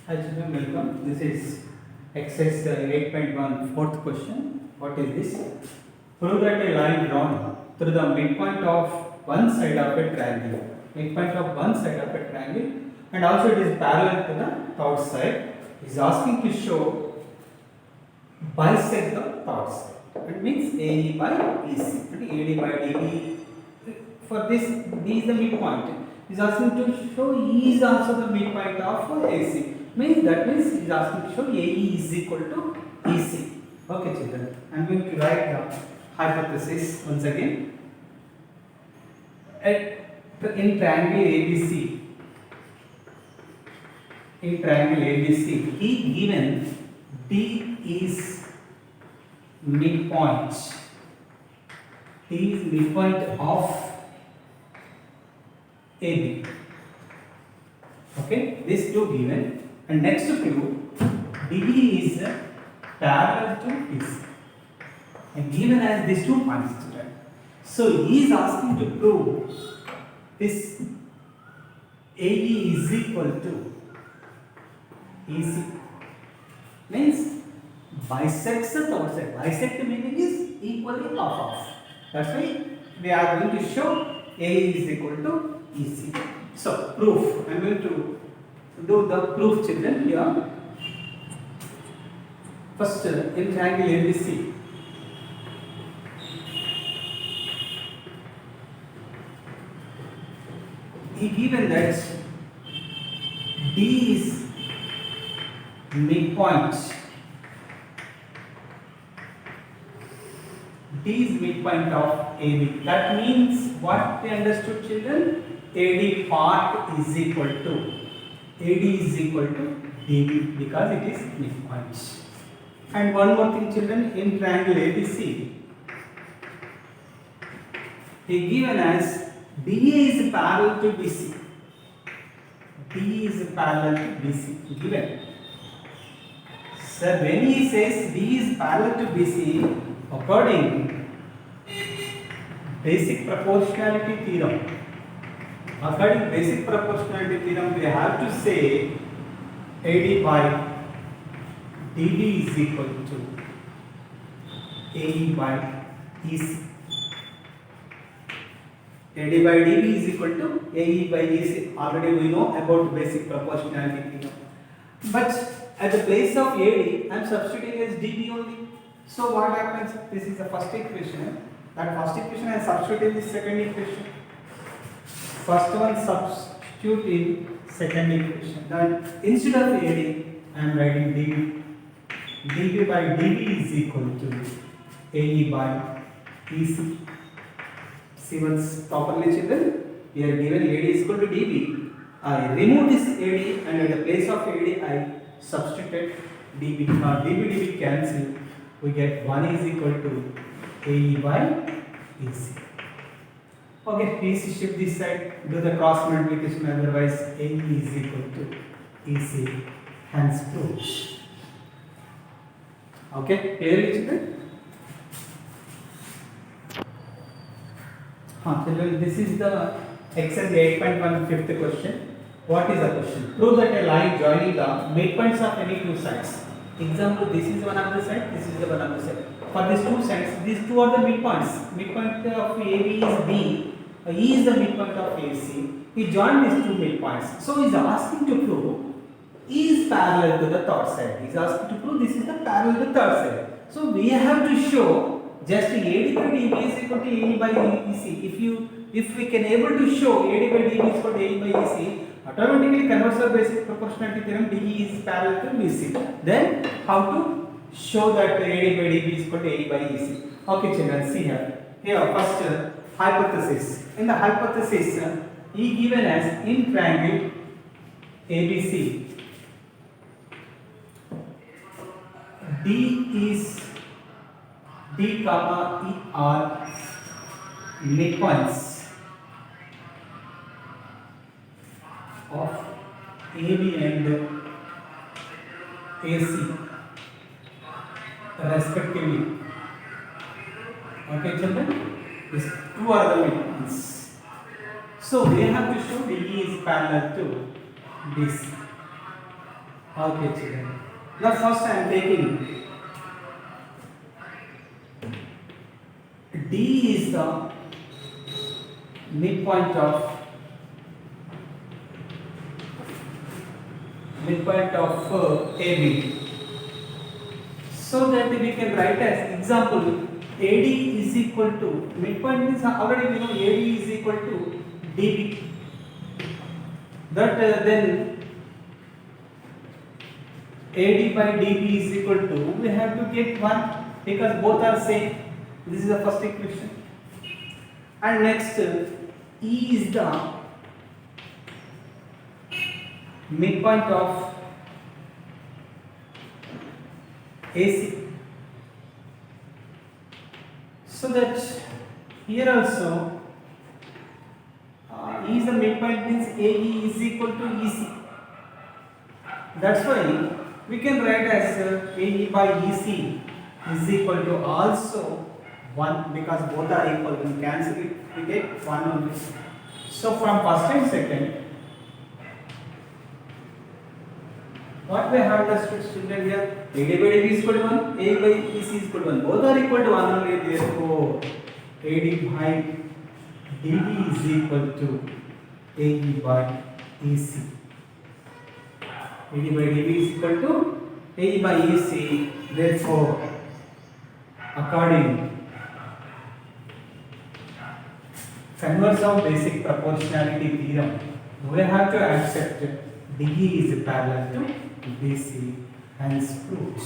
Hi children, welcome. This is exercise 8.1 fourth question. What is this? Prove that a line drawn through the midpoint of one side of a triangle. Midpoint of one side of a triangle, and also it is parallel to the third side. Is asking to show bisect the third side. It means AE by BC and AD by DB. For this, B is the midpoint. Is asking to show E is also the midpoint of AC. Means that means is asking to show AE is equal to EC. Okay, children. I am going to write the hypothesis once again. In triangle ABC, he given D is midpoint. D is midpoint of AB. Okay, these two given, and next to prove DB is parallel to BC, and given as these 2 points. So he is asking to prove this AE is equal to EC. Means bisects the third side. Bisect meaning is equally half. That's why we are going to show AE is equal to EC. So proof. I am going to do the proof, children, here. First, in triangle ABC, he given that D is midpoint. D is midpoint of AB. That means what they understood, children? AD part is equal to DB because it is midpoint. And one more thing, children, in triangle ABC, he given as DA is parallel to BC. D is parallel to BC given. So when he says D is parallel to BC, according basic proportionality theorem, we have to say AD by DB is equal to AE by EC. AD by DB is equal to AE by EC. Already we know about basic proportionality theorem. But at the place of AD, I am substituting as DB only. So what happens? This is the first equation. That first equation I substitute in the second equation. First one substitute in second equation. Then instead of AD, I am writing DB. DB by DB is equal to AE by EC. See once properly, children. We are given AD is equal to DB. I remove this AD and at the place of AD I substituted DB. Now DB cancel. We get 1 is equal to AE by EC. Okay, please shift this side. Do the cross multiplication. Otherwise, AE is equal to EC. Hence proved. Okay, clear, children? Children, this is the exercise 8.1 fifth question. What is the question? Prove that a line joining the midpoints of any two sides. Example, this is one of the side, this is the one of the side. For these two sides, these two are the midpoints. Midpoint of AB is B, E is the midpoint of AC. He joined these two midpoints. So he is asking to prove E is parallel to the third side. He is asking to prove this is the parallel to the third side. So we have to show just AD by DB is equal to AE by EC. If we can able to show AD by DB is equal to AE by EC, automatically converts our basic proportionality theorem DE is parallel to BC. Then how to show that AD by DB is equal to AE by EC? Okay, children, see here. Here first hypothesis. In the hypothesis, E given as in triangle ABC, D is D comma E are midpoints of AB and AC respectively. Okay, children? These two are the midpoints. So we have to show DE is parallel to BC. Okay, children. Now first I am taking D is the midpoint of AB. So that we can write as example AD is equal to, midpoint means already we know AD is equal to DB. That then AD by DB is equal to, we have to get 1 because both are same. This is the first equation. And next E is the midpoint of AC. So that here also E is the midpoint means AE is equal to EC. That's why we can write as AE by EC is equal to also 1 because both are equal. When we cancel it, we get 1 only. So from first and second, what we have understood student here, AD by DB is equal to 1, AE by EC is equal to 1. Both are equal to 1 only. Therefore, AD by DB is equal to AE by EC. AD by DB is equal to AE by EC. Therefore, according converse of basic proportionality theorem, we have to accept DE is parallel to BC, hence proves.